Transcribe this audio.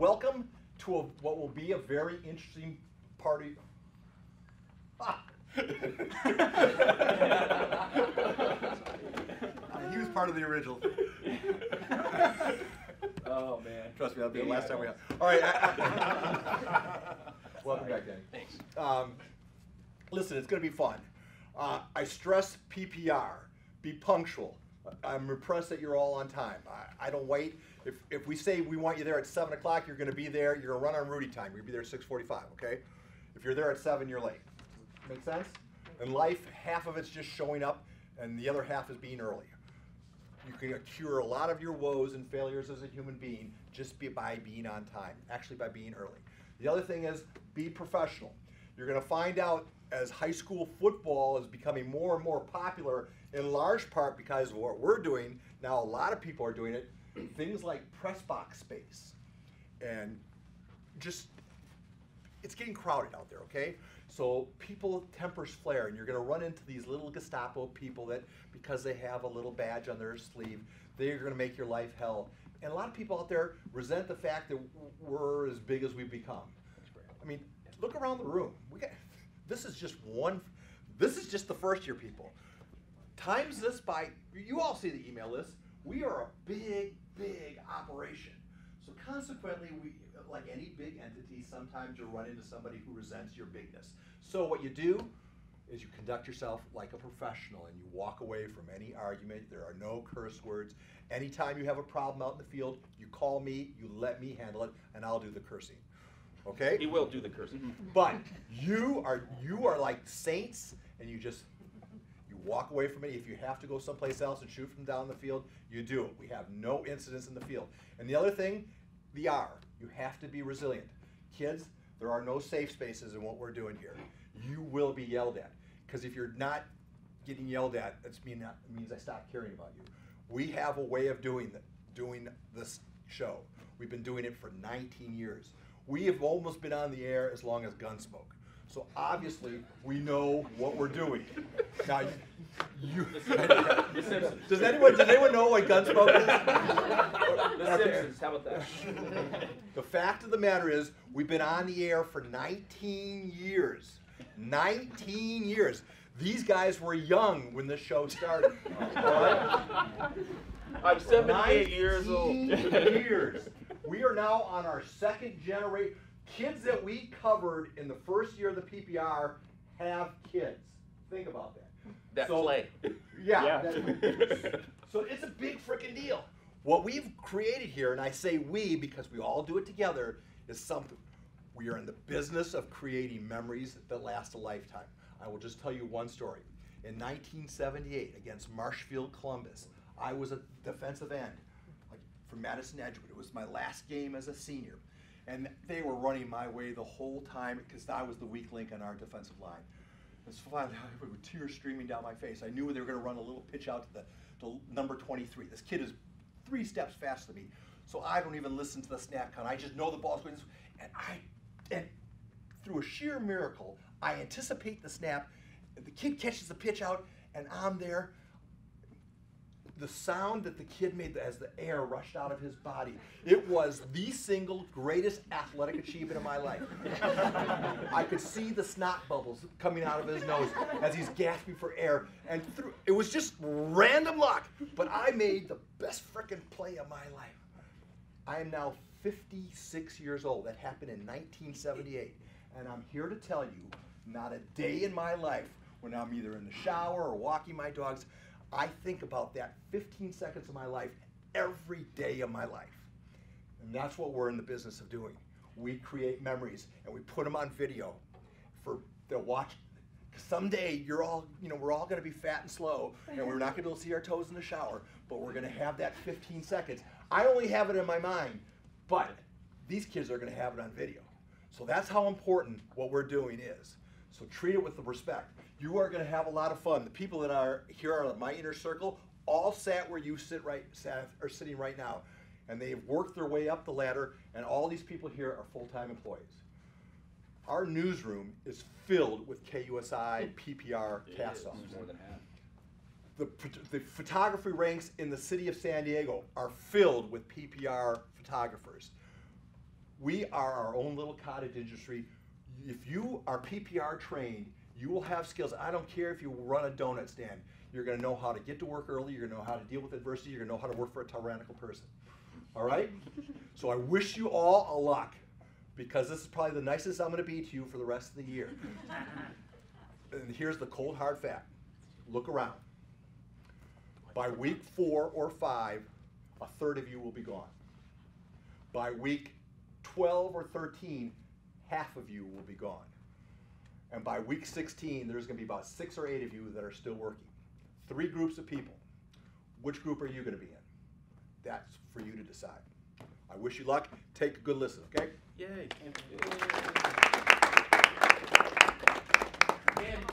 welcome to what will be a very interesting party. He was part of the original. Oh man. Trust me, that'll be the last time we have. All right. Welcome back, Danny. Thanks. Listen, it's going to be fun. I stress PPR. Be punctual. I'm impressed that you're all on time. I don't wait. If we say we want you there at 7 o'clock, you're going to be there. You're going to run on Rudy time. You're going to be there at 6:45, okay? If you're there at 7, you're late. Make sense? In life, half of it's just showing up, and the other half is being early. You can cure a lot of your woes and failures as a human being just by being on time, actually by being early. The other thing is be professional. You're going to find out as high school football is becoming more and more popular, in large part because of what we're doing. Now a lot of people are doing it. Things like press box space. And just, it's getting crowded out there, okay? So people, tempers flare, and you're going to run into these little Gestapo people that, because they have a little badge on their sleeve, they're going to make your life hell. And a lot of people out there resent the fact that we're as big as we've become. I mean, look around the room. This is just the first year people. Times this by, you all see the email list. We are a big, big operation. So consequently, like any big entity, sometimes you run into somebody who resents your bigness. So what you do is you conduct yourself like a professional and you walk away from any argument. There are no curse words. Anytime you have a problem out in the field, you call me, you let me handle it, and I'll do the cursing. Okay? He will do the cursing. But you are like saints, and you walk away from it. If you have to go someplace else and shoot from down the field, you do it. We have no incidents in the field. And the other thing, the R, you have to be resilient. Kids, there are no safe spaces in what we're doing here. You will be yelled at. Because if you're not getting yelled at, it means I stopped caring about you. We have a way of doing this show. We've been doing it for 19 years. We have almost been on the air as long as Gunsmoke. So obviously, we know what we're doing. Now, does anyone know what Gunsmoke is? The Simpsons, how about that? The fact of the matter is, we've been on the air for 19 years. 19 years. These guys were young when this show started. I'm 78 years old. 19 years. We are now on our second generation. Kids that we covered in the first year of the PPR have kids. Think about that. That play. Yeah. So it's a big freaking deal. What we've created here, and I say we because we all do it together, is something. We are in the business of creating memories that last a lifetime. I will just tell you one story. In 1978, against Marshfield Columbus, I was a defensive end from Madison Edgewood. It was my last game as a senior. And they were running my way the whole time because I was the weak link on our defensive line. And so finally, with tears streaming down my face, I knew they were going to run a little pitch out to number 23. This kid is 3 steps faster than me. So I don't even listen to the snap count. I just know the ball's going this way. And through a sheer miracle, I anticipate the snap. The kid catches the pitch out, and I'm there. The sound that the kid made as the air rushed out of his body, it was the single greatest athletic achievement of my life. I could see the snot bubbles coming out of his nose as he's gasping for air, and it was just random luck, but I made the best frickin' play of my life. I am now 56 years old. That happened in 1978, and I'm here to tell you, not a day in my life when I'm either in the shower or walking my dogs, I think about that 15 seconds of my life every day of my life. And that's what we're in the business of doing. We create memories and we put them on video for the watch. Someday we're all going to be fat and slow and we're not going to be able to see our toes in the shower, but we're going to have that 15 seconds. I only have it in my mind, but these kids are going to have it on video. So that's how important what we're doing is. So treat it with the respect. You are going to have a lot of fun. The people that are here are my inner circle, all sat where you are sitting right now. And they've worked their way up the ladder, and all these people here are full-time employees. Our newsroom is filled with KUSI, PPR cast offs. More than half. The photography ranks in the city of San Diego are filled with PPR photographers. We are our own little cottage industry. If you are PPR trained, you will have skills. I don't care if you run a donut stand. You're going to know how to get to work early. You're going to know how to deal with adversity. You're going to know how to work for a tyrannical person. All right? So I wish you all a luck, because this is probably the nicest I'm going to be to you for the rest of the year. And here's the cold hard fact. Look around. By week 4 or 5, a third of you will be gone. By week 12 or 13, half of you will be gone. And by week 16, there's going to be about 6 or 8 of you that are still working. 3 groups of people. Which group are you going to be in? That's for you to decide. I wish you luck. Take a good listen, okay? Yay.